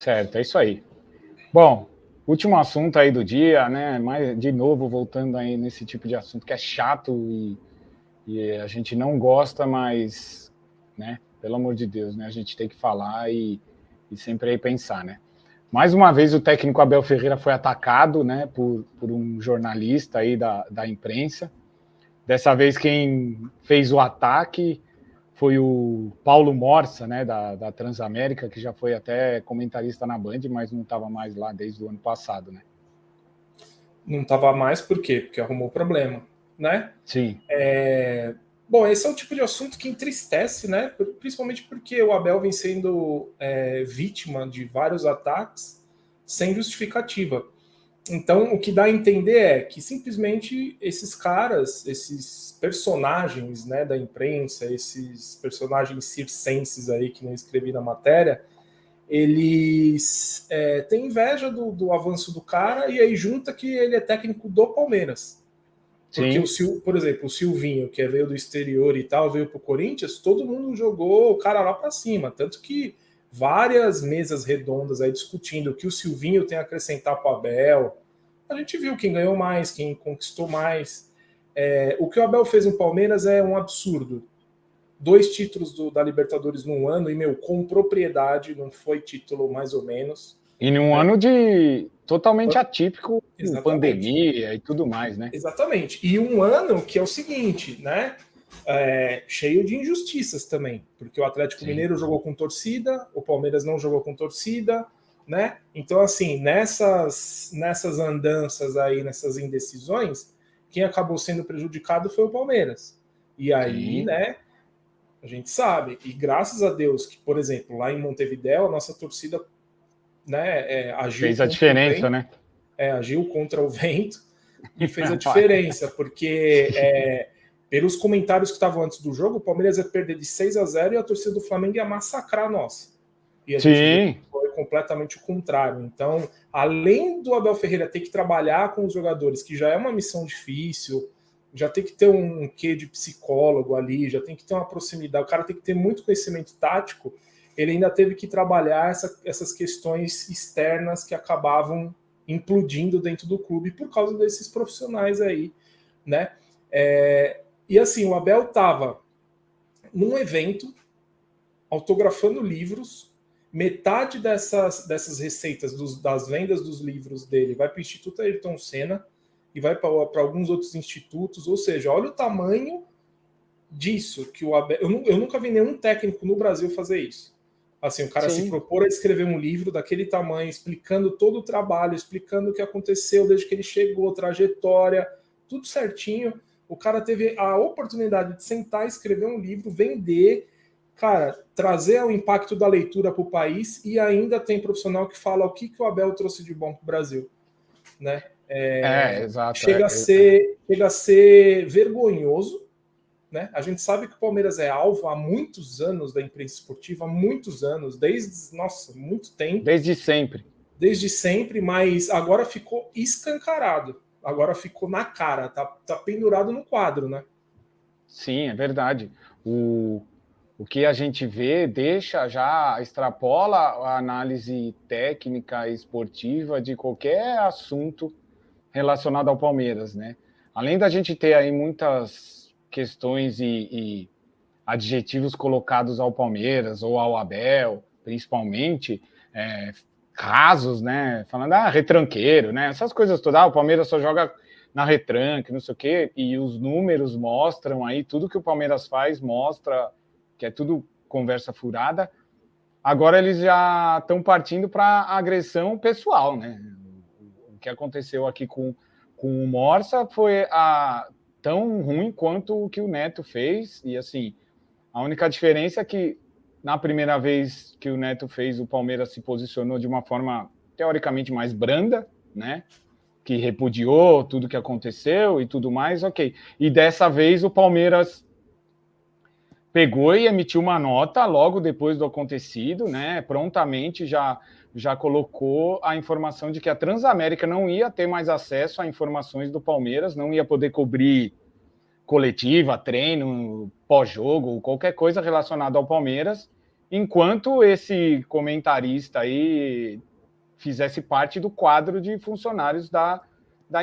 Certo, é isso aí. Bom, último assunto aí do dia, né? Mas, de novo, voltando aí nesse tipo de assunto que é chato e a gente não gosta, mas, né? Pelo amor de Deus, né? A gente tem que falar e sempre aí pensar, né? Mais uma vez o técnico Abel Ferreira foi atacado, né? Por um jornalista aí da imprensa. Dessa vez quem fez o ataque foi o Paulo Morsa, né, da Transamérica, que já foi até comentarista na Band, mas não estava mais lá desde o ano passado, né? Não estava mais por quê? Porque arrumou problema, né? Sim. Bom, esse é o tipo de assunto que entristece, né? Principalmente porque o Abel vem sendo vítima de vários ataques sem justificativa. Então, o que dá a entender é que simplesmente esses caras, esses personagens, né, da imprensa, esses personagens circenses aí que não escrevi na matéria, eles têm inveja do avanço do cara e aí junta que ele é técnico do Palmeiras. Porque Sim. por exemplo, o Silvinho, que veio do exterior e tal, veio pro Corinthians, todo mundo jogou o cara lá para cima. Tanto que várias mesas redondas aí discutindo o que o Silvinho tem a acrescentar para o Abel. A gente viu quem ganhou mais, quem conquistou mais. O que o Abel fez no Palmeiras é um absurdo. 2 títulos da Libertadores num ano, e, com propriedade, não foi título mais ou menos. E num Né? ano de totalmente atípico, com Exatamente. pandemia e tudo mais, né? Exatamente. E um ano que é o seguinte, né? Cheio de injustiças também, porque o Atlético Sim. Mineiro jogou com torcida, o Palmeiras não jogou com torcida, né? Então, assim, nessas andanças aí, nessas indecisões, quem acabou sendo prejudicado foi o Palmeiras. E aí, Sim. né, a gente sabe, e graças a Deus que, por exemplo, lá em Montevidéu, a nossa torcida, né, agiu Fez a contra o diferença, vento, né? agiu contra o vento e fez a diferença, porque pelos comentários que estavam antes do jogo, o Palmeiras ia perder de 6-0 e a torcida do Flamengo ia massacrar nós. E a gente viu que Sim. foi completamente o contrário. Então, além do Abel Ferreira ter que trabalhar com os jogadores, que já é uma missão difícil, já tem que ter um quê de psicólogo ali, já tem que ter uma proximidade, o cara tem que ter muito conhecimento tático, ele ainda teve que trabalhar essas questões externas que acabavam implodindo dentro do clube por causa desses profissionais aí, né? E assim, o Abel estava num evento autografando livros, metade dessas receitas das vendas dos livros dele vai para o Instituto Ayrton Senna e vai para alguns outros institutos, ou seja, olha o tamanho disso que o Abel. Eu nunca vi nenhum técnico no Brasil fazer isso. Assim, o cara se Sim. propor a escrever um livro daquele tamanho, explicando todo o trabalho, explicando o que aconteceu desde que ele chegou, trajetória, tudo certinho. O cara teve a oportunidade de sentar, escrever um livro, vender, cara, trazer o impacto da leitura para o país e ainda tem profissional que fala o que o Abel trouxe de bom para o Brasil, né? Exato. Chega a ser vergonhoso, né? A gente sabe que o Palmeiras é alvo há muitos anos da imprensa esportiva, há muitos anos, muito tempo, Desde sempre. desde sempre, mas agora ficou escancarado, agora ficou na cara, tá pendurado no quadro, né? Sim, é verdade. O que a gente vê já extrapola a análise técnica e esportiva de qualquer assunto relacionado ao Palmeiras, né? Além da gente ter aí muitas questões e adjetivos colocados ao Palmeiras ou ao Abel, principalmente, casos, né? Falando, retranqueiro, né? Essas coisas todas, o Palmeiras só joga na retranque, não sei o quê, e os números mostram aí, tudo que o Palmeiras faz mostra que é tudo conversa furada. Agora eles já estão partindo para agressão pessoal, né? O que aconteceu aqui com o Morsa foi tão ruim quanto o que o Neto fez, e assim, a única diferença é que na primeira vez que o Neto fez, o Palmeiras se posicionou de uma forma teoricamente mais branda, né? Que repudiou tudo que aconteceu e tudo mais, ok. E dessa vez o Palmeiras pegou e emitiu uma nota logo depois do acontecido, né? Prontamente já colocou a informação de que a Transamérica não ia ter mais acesso a informações do Palmeiras, não ia poder cobrir coletiva, treino, pós-jogo, qualquer coisa relacionada ao Palmeiras, enquanto esse comentarista aí fizesse parte do quadro de funcionários da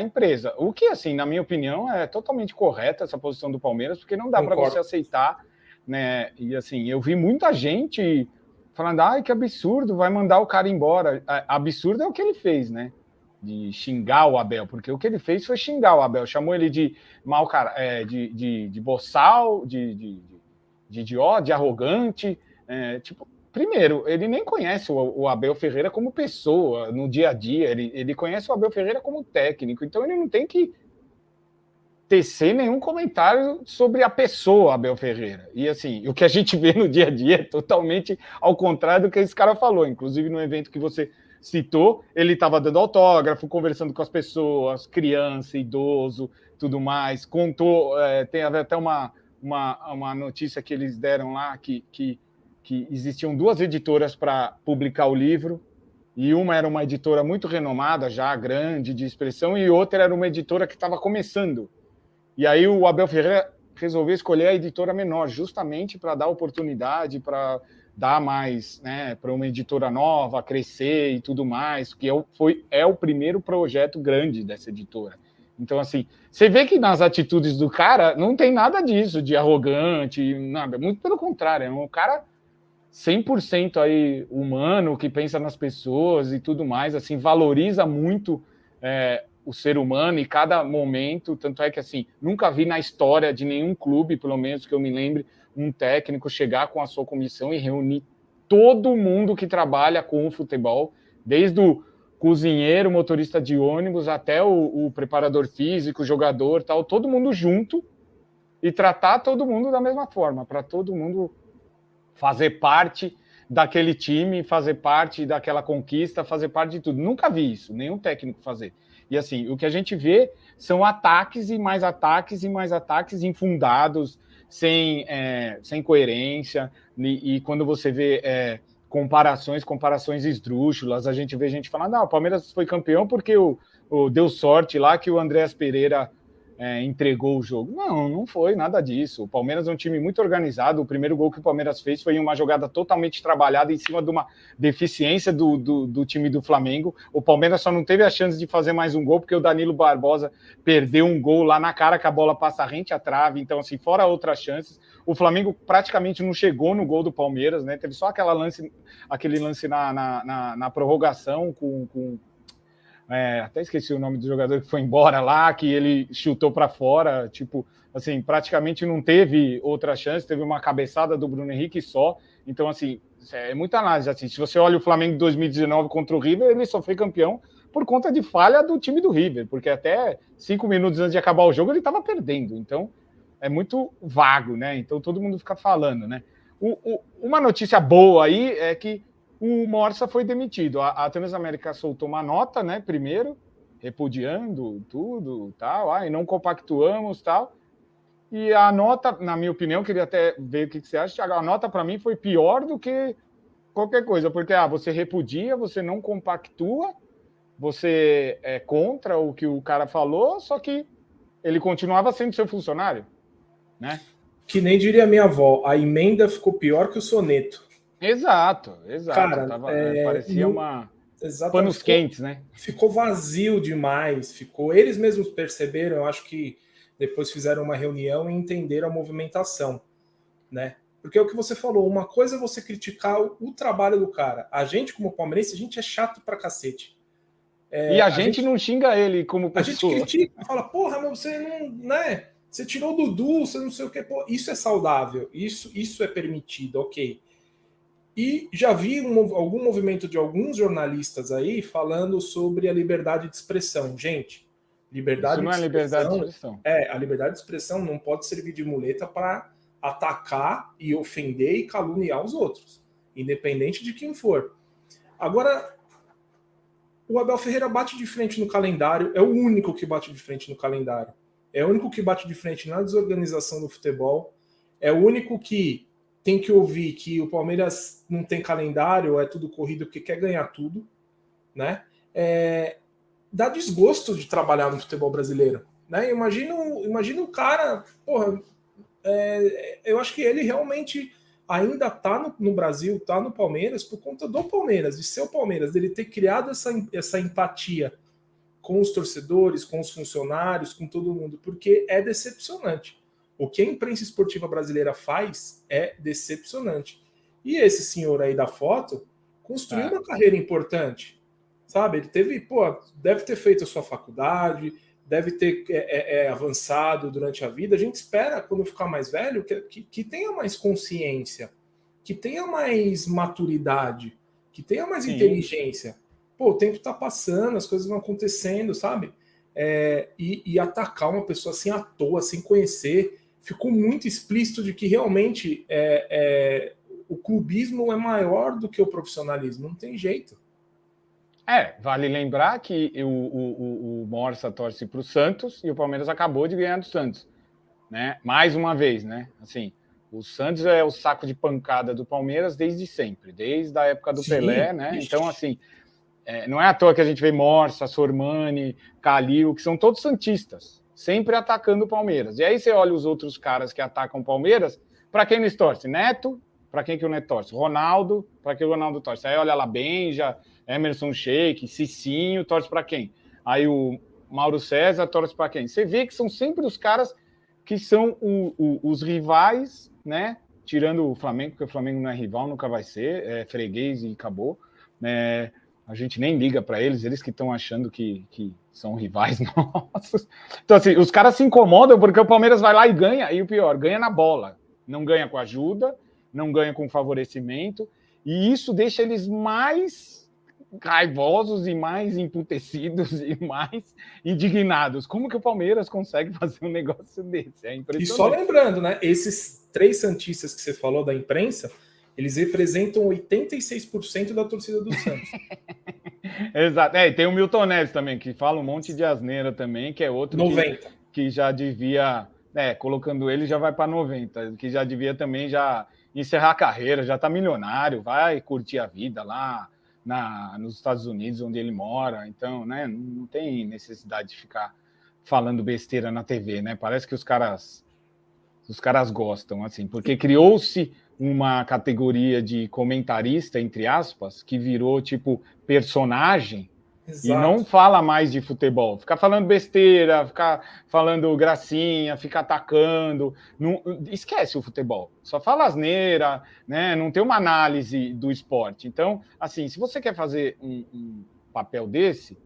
empresa. O que, assim, na minha opinião, é totalmente correta essa posição do Palmeiras, porque não dá para você aceitar, né? E assim, eu vi muita gente falando, ai, que absurdo, vai mandar o cara embora. Absurdo é o que ele fez, né? De xingar o Abel, porque o que ele fez foi xingar o Abel, chamou ele de mau cara, de boçal, de idiota, de arrogante, tipo, primeiro, ele nem conhece o Abel Ferreira como pessoa, no dia a dia, ele conhece o Abel Ferreira como técnico, então ele não tem que tecer nenhum comentário sobre a pessoa Abel Ferreira. E assim, o que a gente vê no dia a dia é totalmente ao contrário do que esse cara falou, inclusive no evento que você citou, ele estava dando autógrafo, conversando com as pessoas, criança, idoso, tudo mais, contou, tem até uma notícia que eles deram lá, que existiam 2 editoras para publicar o livro, e uma era uma editora muito renomada, já grande, de expressão, e outra era uma editora que estava começando. E aí o Abel Ferreira resolveu escolher a editora menor, justamente para dar oportunidade, para dar mais, né, para uma editora nova crescer e tudo mais, que é o primeiro projeto grande dessa editora. Então, assim, você vê que nas atitudes do cara não tem nada disso, de arrogante, nada. Muito pelo contrário, é um cara 100% aí humano, que pensa nas pessoas e tudo mais, assim, valoriza muito o ser humano e cada momento, tanto é que, assim, nunca vi na história de nenhum clube, pelo menos que eu me lembre, um técnico chegar com a sua comissão e reunir todo mundo que trabalha com o futebol, desde o cozinheiro, motorista de ônibus, até o preparador físico, jogador, tal, todo mundo junto e tratar todo mundo da mesma forma, para todo mundo fazer parte daquele time, fazer parte daquela conquista, fazer parte de tudo. Nunca vi isso, nenhum técnico fazer. E assim, o que a gente vê são ataques e mais ataques e mais ataques infundados, sem coerência, e quando você vê comparações esdrúxulas, a gente vê gente falando, não, o Palmeiras foi campeão porque deu sorte lá que o Andréas Pereira entregou o jogo. Não foi nada disso. O Palmeiras é um time muito organizado. O primeiro gol que o Palmeiras fez foi em uma jogada totalmente trabalhada em cima de uma deficiência do time do Flamengo. O Palmeiras só não teve a chance de fazer mais um gol porque o Danilo Barbosa perdeu um gol lá na cara que a bola passa rente à trave. Então, assim, fora outras chances, o Flamengo praticamente não chegou no gol do Palmeiras, né? Teve só aquele lance na prorrogação com até esqueci o nome do jogador que foi embora lá, que ele chutou para fora, tipo, assim, praticamente não teve outra chance, teve uma cabeçada do Bruno Henrique só. Então, assim, é muita análise. Assim, se você olha o Flamengo de 2019 contra o River, ele só foi campeão por conta de falha do time do River, porque até 5 minutos antes de acabar o jogo ele estava perdendo. Então, é muito vago, né? Então, todo mundo fica falando, né? Uma notícia boa aí é que o Morsa foi demitido. A Transamérica soltou uma nota, né, primeiro, repudiando tudo, tal, e não compactuamos, tal. E a nota, na minha opinião, queria até ver o que você acha, a nota para mim foi pior do que qualquer coisa, porque você repudia, você não compactua, você é contra o que o cara falou, só que ele continuava sendo seu funcionário, né? Que nem diria minha avó, a emenda ficou pior que o soneto. Exato. Cara, parecia panos quentes, né? Ficou vazio demais, eles mesmos perceberam, eu acho que depois fizeram uma reunião e entenderam a movimentação, né? Porque é o que você falou, uma coisa é você criticar o trabalho do cara. A gente, como palmeirense, a gente é chato pra cacete. E a gente não xinga ele como pessoa. A gente critica, fala, porra, mas você não, né? Você tirou o Dudu, você não sei o que. Pô, isso é saudável, isso é permitido, ok. E já vi algum movimento de alguns jornalistas aí falando sobre a liberdade de expressão. Gente, liberdade de expressão. A liberdade de expressão não pode servir de muleta para atacar e ofender e caluniar os outros, independente de quem for. Agora, o Abel Ferreira bate de frente no calendário, é o único que bate de frente no calendário. É o único que bate de frente na desorganização do futebol. É o único que tem que ouvir que o Palmeiras não tem calendário, é tudo corrido porque quer ganhar tudo, né? Dá desgosto de trabalhar no futebol brasileiro, né? Imagina o cara, porra, eu acho que ele realmente ainda está no Brasil, está no Palmeiras, por conta do Palmeiras, de ser o Palmeiras, dele ter criado essa empatia com os torcedores, com os funcionários, com todo mundo, porque é decepcionante. O que a imprensa esportiva brasileira faz é decepcionante. E esse senhor aí da foto construiu uma carreira importante, sabe? Ele teve, deve ter feito a sua faculdade, deve ter avançado durante a vida. A gente espera, quando ficar mais velho, que tenha mais consciência, que tenha mais maturidade, que tenha mais inteligência. O tempo está passando, as coisas vão acontecendo, sabe? E atacar uma pessoa assim à toa, sem conhecer, ficou muito explícito de que realmente o clubismo é maior do que o profissionalismo, não tem jeito. Vale lembrar que o Morsa torce para o Santos e o Palmeiras acabou de ganhar do Santos, né? Mais uma vez, né? Assim, o Santos é o saco de pancada do Palmeiras desde sempre, desde a época do Pelé, né? Então, assim, não é à toa que a gente vê Morsa, Sormani, Calil, que são todos santistas, sempre atacando o Palmeiras. E aí você olha os outros caras que atacam o Palmeiras, para quem eles torcem? Neto, para quem que o Neto torce? Ronaldo, para quem o Ronaldo torce? Aí olha lá, Benja, Emerson Sheik, Cicinho, torce para quem? Aí o Mauro César torce para quem? Você vê que são sempre os caras que são os rivais, né? Tirando o Flamengo, porque o Flamengo não é rival, nunca vai ser, é freguês e acabou. A gente nem liga para eles que estão achando que são rivais nossos. Então, assim, os caras se incomodam porque o Palmeiras vai lá e ganha, e o pior, ganha na bola. Não ganha com ajuda, não ganha com favorecimento, e isso deixa eles mais raivosos e mais emputecidos e mais indignados. Como que o Palmeiras consegue fazer um negócio desse? É impressionante. E só lembrando, né? Esses 3 santistas que você falou da imprensa, eles representam 86% da torcida do Santos. Exato. E tem o Milton Neves também, que fala um monte de asneira também, que é outro 90. Que já devia... colocando ele já vai para 90, que já devia também já encerrar a carreira, já está milionário, vai curtir a vida lá nos Estados Unidos, onde ele mora. Então, né, não tem necessidade de ficar falando besteira na TV, né? Parece que os caras gostam, assim, porque criou-se uma categoria de comentarista, entre aspas, que virou, tipo, personagem. Exato. E não fala mais de futebol. Fica falando besteira, fica falando gracinha, fica atacando. Não, esquece o futebol. Só fala asneira, né? Não tem uma análise do esporte. Então, assim, se você quer fazer um papel desse,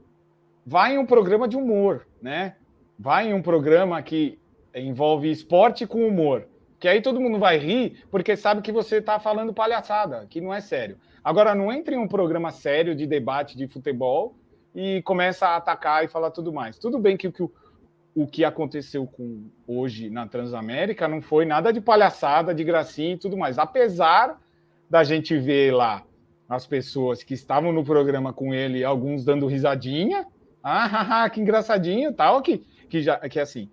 vai em um programa de humor, né? Vai em um programa que envolve esporte com humor. Que aí todo mundo vai rir porque sabe que você está falando palhaçada, que não é sério. Agora, não entre em um programa sério de debate de futebol e começa a atacar e falar tudo mais. Tudo bem que o que aconteceu hoje na Transamérica não foi nada de palhaçada, de gracinha e tudo mais. Apesar da gente ver lá as pessoas que estavam no programa com ele, alguns dando risadinha, que engraçadinho, tal, que assim...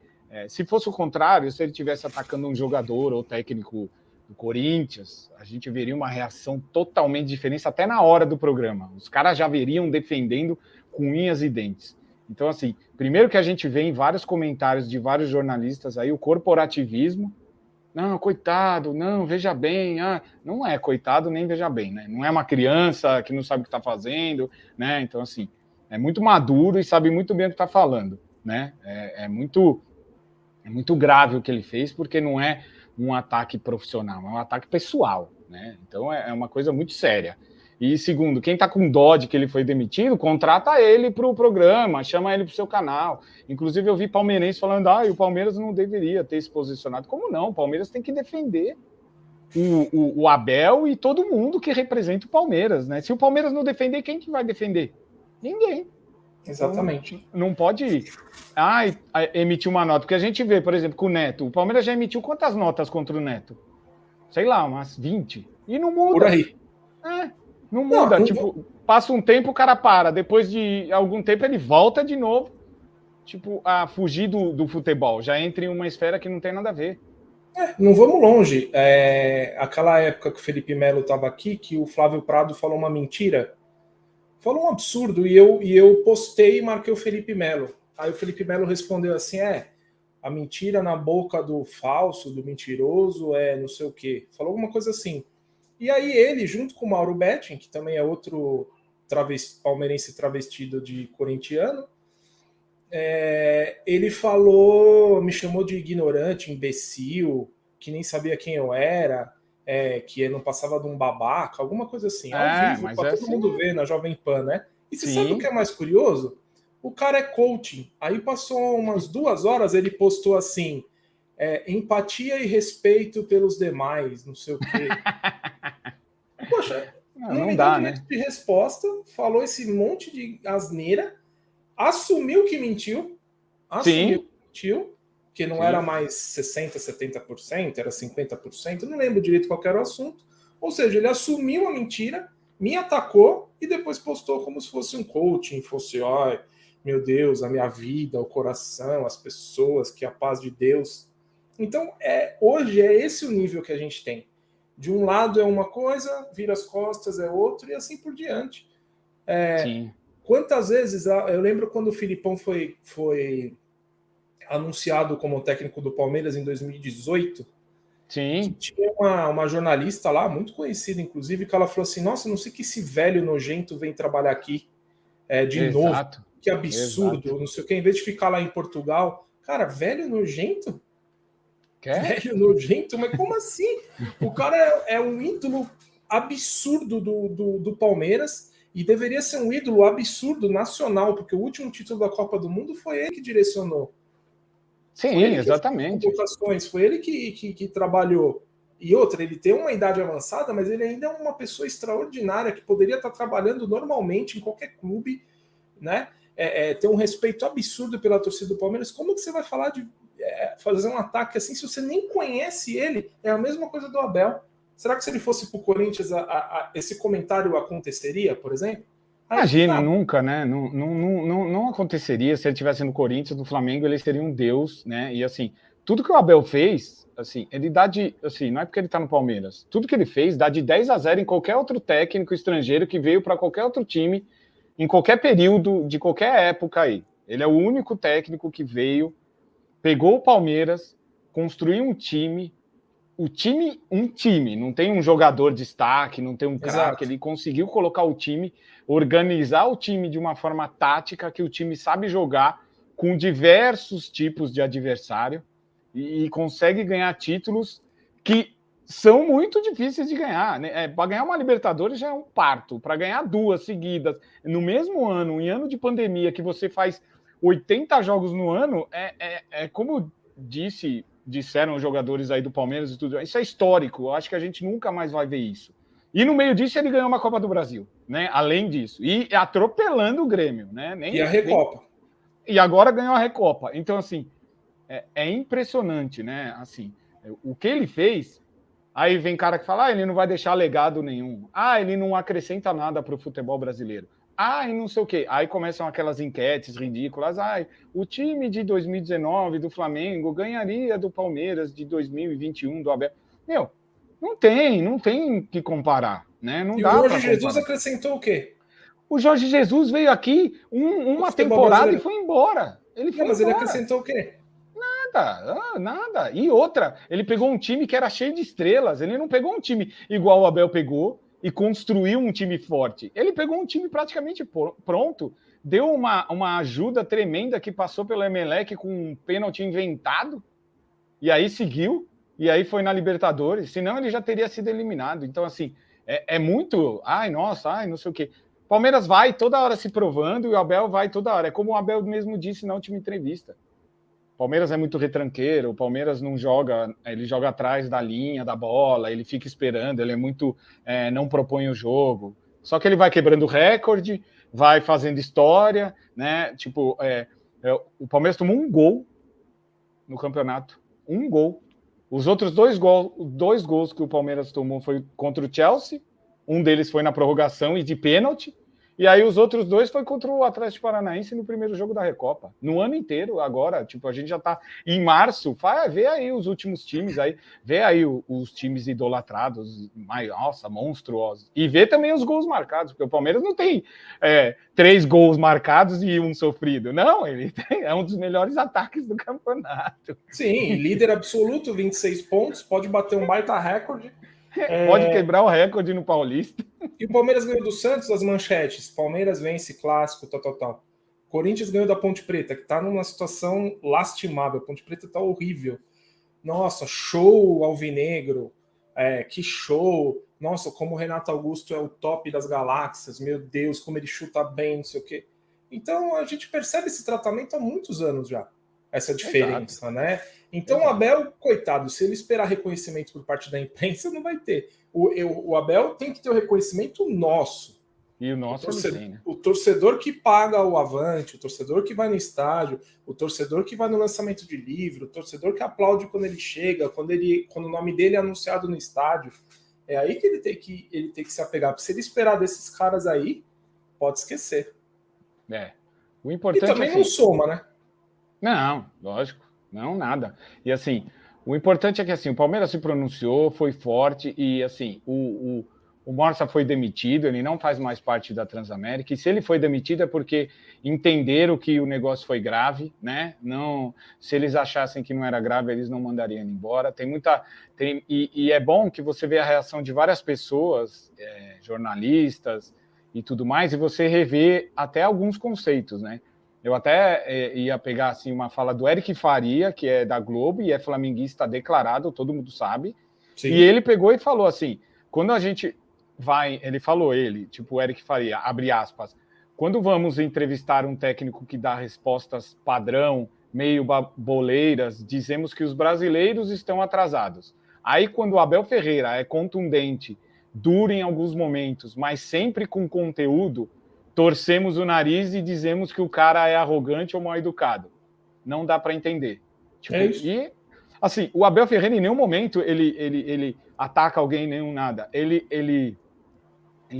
se fosse o contrário, se ele estivesse atacando um jogador ou técnico do Corinthians, a gente veria uma reação totalmente diferente até na hora do programa. Os caras já veriam defendendo com unhas e dentes. Então, assim, primeiro que a gente vê em vários comentários de vários jornalistas aí o corporativismo. Não, coitado, não, veja bem. Não é coitado nem veja bem, né? Não é uma criança que não sabe o que está fazendo, né? Então, assim, é muito maduro e sabe muito bem o que está falando, né? É muito grave o que ele fez, porque não é um ataque profissional, é um ataque pessoal, né? Então é uma coisa muito séria. E segundo, quem está com dó de que ele foi demitido, contrata ele para o programa, chama ele para o seu canal. Inclusive eu vi palmeirense falando, o Palmeiras não deveria ter se posicionado. Como não? O Palmeiras tem que defender o Abel e todo mundo que representa o Palmeiras, né? Se o Palmeiras não defender, quem que vai defender? Ninguém. Exatamente. Então, não pode emitir uma nota, porque a gente vê, por exemplo, com o Neto, o Palmeiras já emitiu quantas notas contra o Neto? Sei lá, umas 20. E não muda. Por aí. Não muda. Tipo, passa um tempo, o cara para. Depois de algum tempo, ele volta de novo, tipo, a fugir do futebol. Já entra em uma esfera que não tem nada a ver. Não vamos longe. Aquela época que o Felipe Melo estava aqui, que o Flávio Prado falou uma mentira, falou um absurdo, e eu postei e marquei o Felipe Melo. Aí o Felipe Melo respondeu assim, a mentira na boca do falso, do mentiroso, é não sei o quê. Falou alguma coisa assim. E aí ele, junto com o Mauro Betting, que também é outro palmeirense travestido de corintiano, ele falou, me chamou de ignorante, imbecil, que nem sabia quem eu era, que eu não passava de um babaca, alguma coisa assim, ao vivo, para todo mundo ver na Jovem Pan, né? E você sabe o que é mais curioso? O cara é coaching. Aí passou umas 2 horas, ele postou assim, empatia e respeito pelos demais, não sei o quê. Poxa, não me deu direito de resposta, falou esse monte de asneira, assumiu que mentiu, que não era mais 60%, 70%, era 50%, não lembro direito qual era o assunto. Ou seja, ele assumiu a mentira, me atacou e depois postou como se fosse um coaching, fosse, ai, meu Deus, a minha vida, o coração, as pessoas, que a paz de Deus. Então, hoje é esse o nível que a gente tem. De um lado é uma coisa, vira as costas é outro, e assim por diante. Quantas vezes, eu lembro quando o Filipão foi anunciado como técnico do Palmeiras em 2018, Sim. tinha uma jornalista lá, muito conhecida inclusive, que ela falou assim, nossa, não sei que esse velho nojento vem trabalhar aqui novo, que absurdo, não sei o que, em vez de ficar lá em Portugal, cara, velho nojento? Velho nojento? Mas como assim? O cara é um ídolo absurdo do Palmeiras e deveria ser um ídolo absurdo nacional, porque o último título da Copa do Mundo foi ele que direcionou. Sim, exatamente. Foi ele que trabalhou. E outra, ele tem uma idade avançada, mas ele ainda é uma pessoa extraordinária que poderia estar trabalhando normalmente em qualquer clube, né? Ter um respeito absurdo pela torcida do Palmeiras. Como que você vai falar de fazer um ataque assim se você nem conhece ele? É a mesma coisa do Abel. Será que se ele fosse para o Corinthians, esse comentário aconteceria, por exemplo? Imagina, nunca, né? Não aconteceria se ele estivesse no Corinthians, no Flamengo, ele seria um deus, né? E assim, tudo que o Abel fez, assim, ele dá não é porque ele tá no Palmeiras, tudo que ele fez dá de 10-0 em qualquer outro técnico estrangeiro que veio para qualquer outro time, em qualquer período, de qualquer época aí. Ele é o único técnico que veio, pegou o Palmeiras, construiu um time, não tem um jogador de destaque, não tem um craque, ele conseguiu colocar o time, organizar o time de uma forma tática, que o time sabe jogar com diversos tipos de adversário e consegue ganhar títulos que são muito difíceis de ganhar, né? Para ganhar uma Libertadores já é um parto, para ganhar 2 seguidas no mesmo ano, em ano de pandemia, que você faz 80 jogos no ano, como disseram os jogadores aí do Palmeiras e tudo, isso é histórico, eu acho que a gente nunca mais vai ver isso. E no meio disso ele ganhou uma Copa do Brasil, né? Além disso, e atropelando o Grêmio, né? E a Recopa. E agora ganhou a Recopa. Então, assim, é impressionante, né? Assim, o que ele fez, aí vem cara que fala, ele não vai deixar legado nenhum. Ele não acrescenta nada para o futebol brasileiro. E não sei o quê. Aí começam aquelas enquetes ridículas. O time de 2019 do Flamengo ganharia do Palmeiras de 2021 do Abel. Meu, não tem que comparar, né? Não dá. E o Jorge Jesus acrescentou o quê? O Jorge Jesus veio aqui uma temporada e foi embora. Mas ele acrescentou o quê? Nada. E outra, ele pegou um time que era cheio de estrelas. Ele não pegou um time igual o Abel pegou e construiu um time forte. Ele pegou um time praticamente pronto, deu uma ajuda tremenda que passou pelo Emelec com um pênalti inventado, e aí seguiu, e aí foi na Libertadores, senão ele já teria sido eliminado. Então, assim, é muito... não sei o quê. Palmeiras vai toda hora se provando e o Abel vai toda hora. É como o Abel mesmo disse na última entrevista. O Palmeiras é muito retranqueiro, o Palmeiras não joga, ele joga atrás da linha da bola, ele fica esperando, ele é muito, não propõe o jogo. Só que ele vai quebrando recorde, vai fazendo história, né? Tipo, o Palmeiras tomou um gol no campeonato, um gol. Os outros dois gols que o Palmeiras tomou foi contra o Chelsea, um deles foi na prorrogação e de pênalti, E aí os outros 2 foi contra o Atlético Paranaense no primeiro jogo da Recopa. No ano inteiro, agora, tipo, a gente já tá em março, vê aí os últimos times aí, vê aí os times idolatrados, nossa, monstruosos. E vê também os gols marcados, porque o Palmeiras não tem 3 gols marcados e 1 sofrido. Não, ele é um dos melhores ataques do campeonato. Sim, líder absoluto, 26 pontos, pode bater um baita recorde. Pode quebrar o recorde no Paulista. E o Palmeiras ganhou do Santos as manchetes. Palmeiras vence clássico, tal. Corinthians ganhou da Ponte Preta, que tá numa situação lastimável. A Ponte Preta tá horrível. Nossa, show alvinegro. Que show. Nossa, como o Renato Augusto é o top das galáxias. Meu Deus, como ele chuta bem, não sei o quê. Então a gente percebe esse tratamento há muitos anos já. Essa diferença, né? Então o Abel, coitado, se ele esperar reconhecimento por parte da imprensa, não vai ter. O Abel tem que ter o reconhecimento nosso. E o nosso tem, né? O torcedor que paga o Avante, o torcedor que vai no estádio, o torcedor que vai no lançamento de livro, o torcedor que aplaude quando ele chega, quando o nome dele é anunciado no estádio. É aí que ele tem que se apegar. Porque se ele esperar desses caras aí, pode esquecer. O importante e também não soma, né? Não, lógico. Não, nada. E assim, o importante é que assim, o Palmeiras se pronunciou, foi forte e assim, o Morsa foi demitido, ele não faz mais parte da Transamérica, e se ele foi demitido é porque entenderam que o negócio foi grave, né? Não, se eles achassem que não era grave, eles não mandariam ele embora. E é bom que você vê a reação de várias pessoas, jornalistas e tudo mais, e você revê até alguns conceitos, né? Eu até ia pegar assim, uma fala do Eric Faria, que é da Globo e é flamenguista declarado, todo mundo sabe. Sim. E ele pegou e falou assim, quando a gente vai... tipo o Eric Faria, abre aspas, quando vamos entrevistar um técnico que dá respostas padrão, meio boleiras, dizemos que os brasileiros estão atrasados. Aí quando o Abel Ferreira é contundente, duro em alguns momentos, mas sempre com conteúdo, torcemos o nariz e dizemos que o cara é arrogante ou mal educado. Não dá para entender. Tipo, isso. E, assim, o Abel Ferreira em nenhum momento ele ataca alguém, nenhum nada. Ele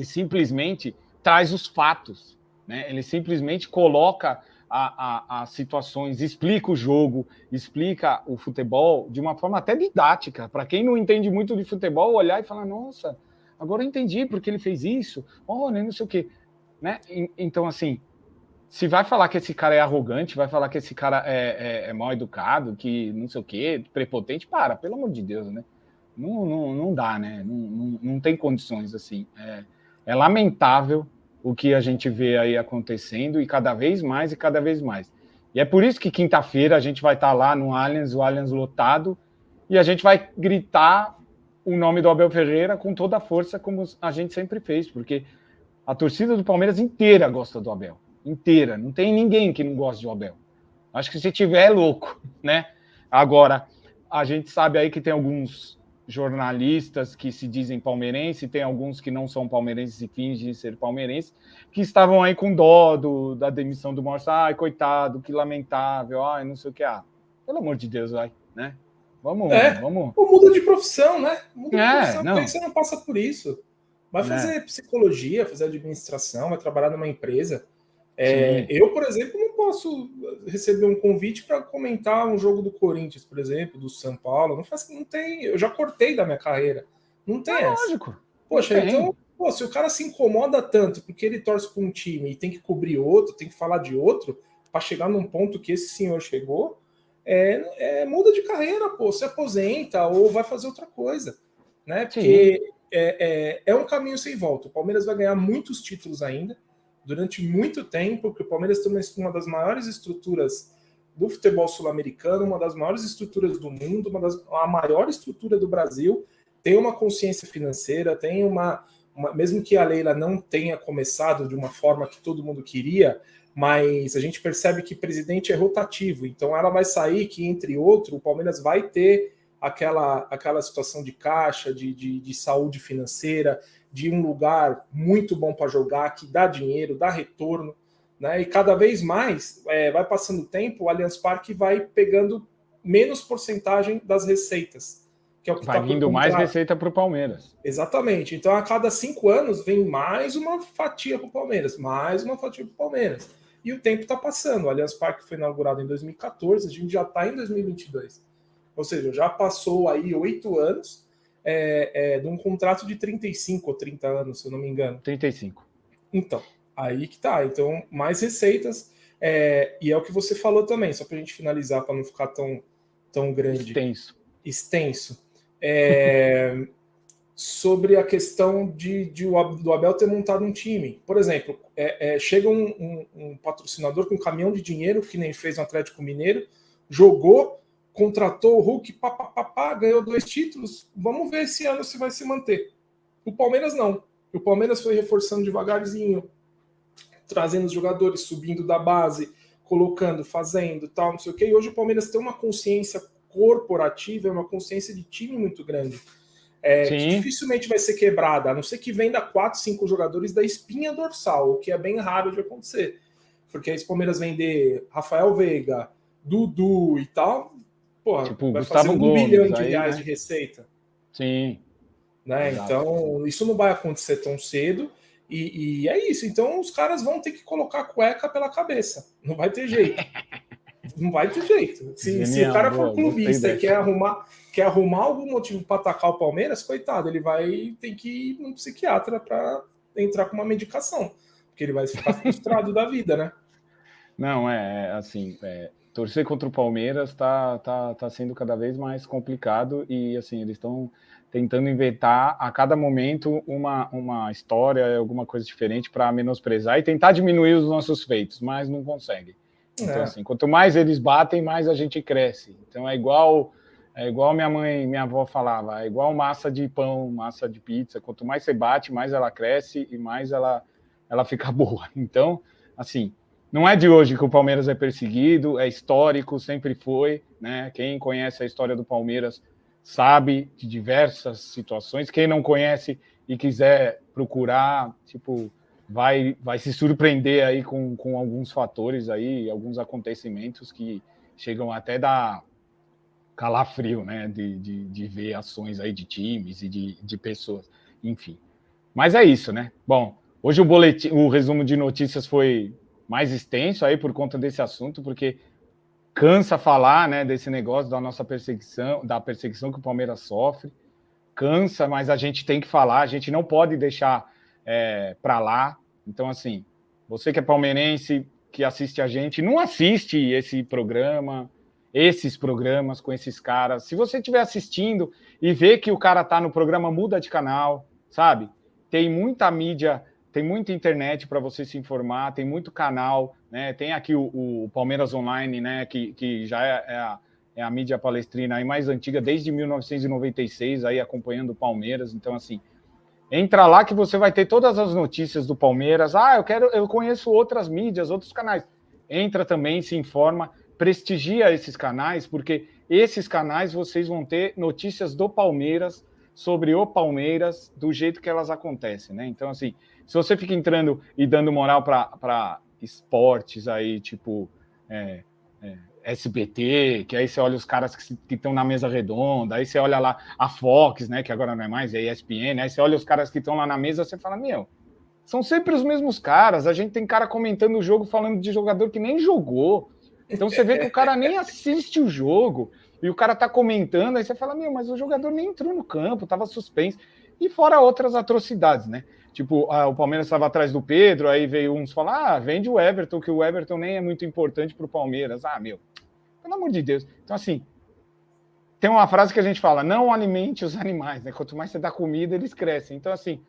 simplesmente traz os fatos, né? Ele simplesmente coloca as situações, explica o jogo, explica o futebol de uma forma até didática. Para quem não entende muito de futebol, olhar e falar, nossa, agora eu entendi porque ele fez isso. Olha, não sei o quê. Né? Então, assim, se vai falar que esse cara é arrogante, vai falar que esse cara é mal educado, que não sei o quê, prepotente, pelo amor de Deus, né? Não dá, né? Não tem condições, assim. É lamentável o que a gente vê aí acontecendo e cada vez mais e cada vez mais. E é por isso que quinta-feira a gente vai estar lá no Allianz, o Allianz lotado, e a gente vai gritar o nome do Abel Ferreira com toda a força, como a gente sempre fez, porque a torcida do Palmeiras inteira gosta do Abel. Inteira. Não tem ninguém que não gosta do Abel. Acho que se tiver é louco, né? Agora, a gente sabe aí que tem alguns jornalistas que se dizem palmeirense, tem alguns que não são palmeirenses e fingem ser palmeirenses, que estavam aí com dó da demissão do Morsa. Ai, coitado, que lamentável, ai, não sei o que. Pelo amor de Deus, vai, né? Vamos. Ou muda de profissão, né? Muda de profissão, porque você não passa por isso. Vai fazer psicologia, fazer administração, vai trabalhar numa empresa. Eu, por exemplo, não posso receber um convite para comentar um jogo do Corinthians, por exemplo, do São Paulo. Não tem. Eu já cortei da minha carreira. Não tem essa. Lógico. Poxa, então, se o cara se incomoda tanto porque ele torce para um time e tem que cobrir outro, tem que falar de outro, para chegar num ponto que esse senhor chegou, muda de carreira, se aposenta ou vai fazer outra coisa. Né? Porque é um caminho sem volta. O Palmeiras vai ganhar muitos títulos ainda, durante muito tempo, porque o Palmeiras tem uma das maiores estruturas do futebol sul-americano, uma das maiores estruturas do mundo, a maior estrutura do Brasil, tem uma consciência financeira, tem mesmo que a Leila não tenha começado de uma forma que todo mundo queria, mas a gente percebe que presidente é rotativo, então ela vai sair que, entre outros, o Palmeiras vai ter aquela situação de caixa, de saúde financeira, de um lugar muito bom para jogar, que dá dinheiro, dá retorno, né? E cada vez mais, vai passando o tempo, o Allianz Parque vai pegando menos porcentagem das receitas que é o que vai está por vindo mais contrato. receita para o Palmeiras. Exatamente. Então, a cada 5 anos, vem mais uma fatia para o Palmeiras, mais uma fatia para o Palmeiras. E o tempo está passando. O Allianz Parque foi inaugurado em 2014, a gente já está em 2022. Ou seja, já passou aí 8 anos de um contrato de 35 ou 30 anos, se eu não me engano. 35. Então, aí que tá. Então, mais receitas. E é o que você falou também, só para a gente finalizar, para não ficar tão grande. Extenso. Sobre a questão do Abel ter montado um time. Por exemplo, chega um patrocinador com um caminhão de dinheiro, que nem fez no Atlético Mineiro, jogou, contratou o Hulk, ganhou 2 títulos, vamos ver esse ano se vai se manter. O Palmeiras não. O Palmeiras foi reforçando devagarzinho, trazendo os jogadores, subindo da base, colocando, fazendo, tal, não sei o quê. E hoje o Palmeiras tem uma consciência corporativa, uma consciência de time muito grande. Que dificilmente vai ser quebrada, a não ser que venda 4, 5 jogadores da espinha dorsal, o que é bem raro de acontecer. Porque aí se o Palmeiras vender Rafael Veiga, Dudu e tal, porra, tipo, vai Gustavo fazer 1 Gomes, bilhão de aí, reais né? de receita. Sim. Né? Então, isso não vai acontecer tão cedo. E é isso. Então, os caras vão ter que colocar a cueca pela cabeça. Não vai ter jeito. Não vai ter jeito. Se o cara for clubista e quer arrumar algum motivo para atacar o Palmeiras, coitado, ele vai ter que ir num psiquiatra para entrar com uma medicação. Porque ele vai ficar frustrado da vida, né? Não, assim, torcer contra o Palmeiras tá sendo cada vez mais complicado e, assim, eles estão tentando inventar a cada momento uma história, alguma coisa diferente para menosprezar e tentar diminuir os nossos feitos, mas não conseguem. Então, assim, quanto mais eles batem, mais a gente cresce. Então, é igual minha avó falava, é igual massa de pão, massa de pizza. Quanto mais você bate, mais ela cresce e mais ela fica boa. Então, assim, não é de hoje que o Palmeiras é perseguido, é histórico, sempre foi, né? Quem conhece a história do Palmeiras sabe de diversas situações. Quem não conhece e quiser procurar, tipo, vai se surpreender aí com alguns fatores aí, alguns acontecimentos que chegam até a dar calafrio, né? De ver ações aí de times e de pessoas, enfim. Mas é isso, né? Bom, hoje o resumo de notícias foi mais extenso aí por conta desse assunto, porque cansa falar, né, desse negócio da nossa perseguição, da perseguição que o Palmeiras sofre, cansa, mas a gente tem que falar, a gente não pode deixar para lá. Então, assim, você que é palmeirense, que assiste a gente, não assiste esses programas com esses caras. Se você estiver assistindo e vê que o cara tá no programa, muda de canal, sabe? Tem muita mídia, tem muita internet para você se informar, tem muito canal, né? Tem aqui o Palmeiras Online, né? Que já é a mídia palestrina aí mais antiga, desde 1996, aí acompanhando o Palmeiras. Então, assim, entra lá que você vai ter todas as notícias do Palmeiras. Eu conheço outras mídias, outros canais. Entra também, se informa, prestigia esses canais, porque esses canais vocês vão ter notícias do Palmeiras, sobre o Palmeiras, do jeito que elas acontecem, né? Então, assim, se você fica entrando e dando moral para esportes aí, tipo SBT, que aí você olha os caras que estão na mesa redonda, aí você olha lá a Fox, né, que agora não é mais, é ESPN, aí você olha os caras que estão lá na mesa, você fala, são sempre os mesmos caras, a gente tem cara comentando o jogo, falando de jogador que nem jogou, então você vê que o cara nem assiste o jogo, e o cara tá comentando, aí você fala, mas o jogador nem entrou no campo, tava suspenso, e fora outras atrocidades, né? Tipo, o Palmeiras estava atrás do Pedro, aí veio uns falar, vende o Everton, que o Everton nem é muito importante pro Palmeiras. Pelo amor de Deus. Então, assim, tem uma frase que a gente fala, não alimente os animais, né? Quanto mais você dá comida, eles crescem. Então, assim,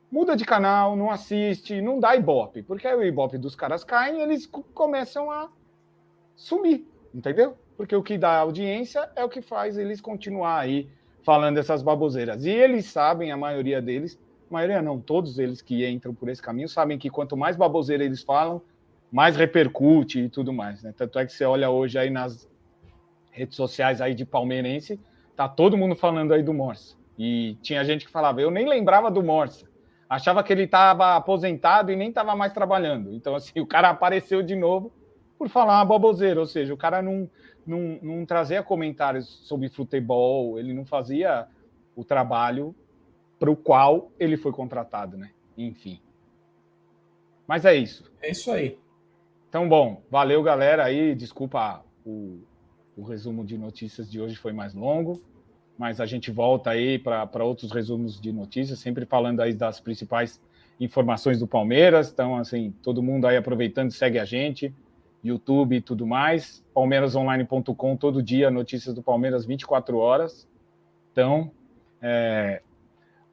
muda de canal, não assiste, não dá ibope, porque aí o ibope dos caras cai e eles começam a sumir, entendeu? Porque o que dá audiência é o que faz eles continuar aí falando essas baboseiras. E eles sabem, a maioria deles, maioria não, todos eles que entram por esse caminho, sabem que quanto mais baboseira eles falam, mais repercute e tudo mais, né? Tanto é que você olha hoje aí nas redes sociais aí de palmeirense, tá todo mundo falando aí do Morsa. E tinha gente que falava, eu nem lembrava do Morsa. Achava que ele estava aposentado e nem estava mais trabalhando. Então, assim, o cara apareceu de novo por falar uma baboseira, ou seja, o cara não trazia comentários sobre futebol, ele não fazia o trabalho para o qual ele foi contratado, né? Enfim. Mas é isso. É isso aí. Então, bom, valeu, galera, aí, desculpa o resumo de notícias de hoje foi mais longo, mas a gente volta aí para outros resumos de notícias, sempre falando aí das principais informações do Palmeiras. Então, assim, todo mundo aí aproveitando, segue a gente, YouTube e tudo mais. palmeirasonline.com, todo dia, notícias do Palmeiras, 24 horas. Então,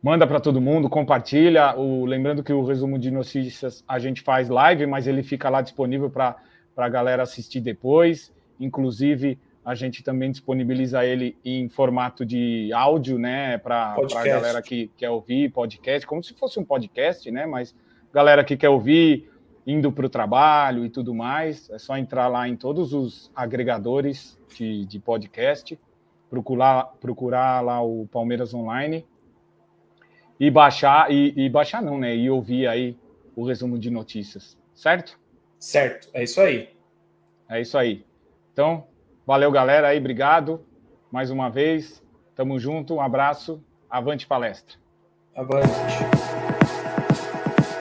manda para todo mundo, compartilha. Lembrando que o resumo de notícias a gente faz live, mas ele fica lá disponível para a galera assistir depois. Inclusive, a gente também disponibiliza ele em formato de áudio, né? Para a galera que quer ouvir podcast, como se fosse um podcast, né? Mas galera que quer ouvir, indo para o trabalho e tudo mais, é só entrar lá em todos os agregadores de podcast, procurar lá o Palmeiras Online e baixar, e baixar não, né? E ouvir aí o resumo de notícias, certo? Certo, é isso aí. É isso aí. Então, valeu, galera, aí, obrigado mais uma vez. Tamo junto, um abraço, avante palestra. Avante.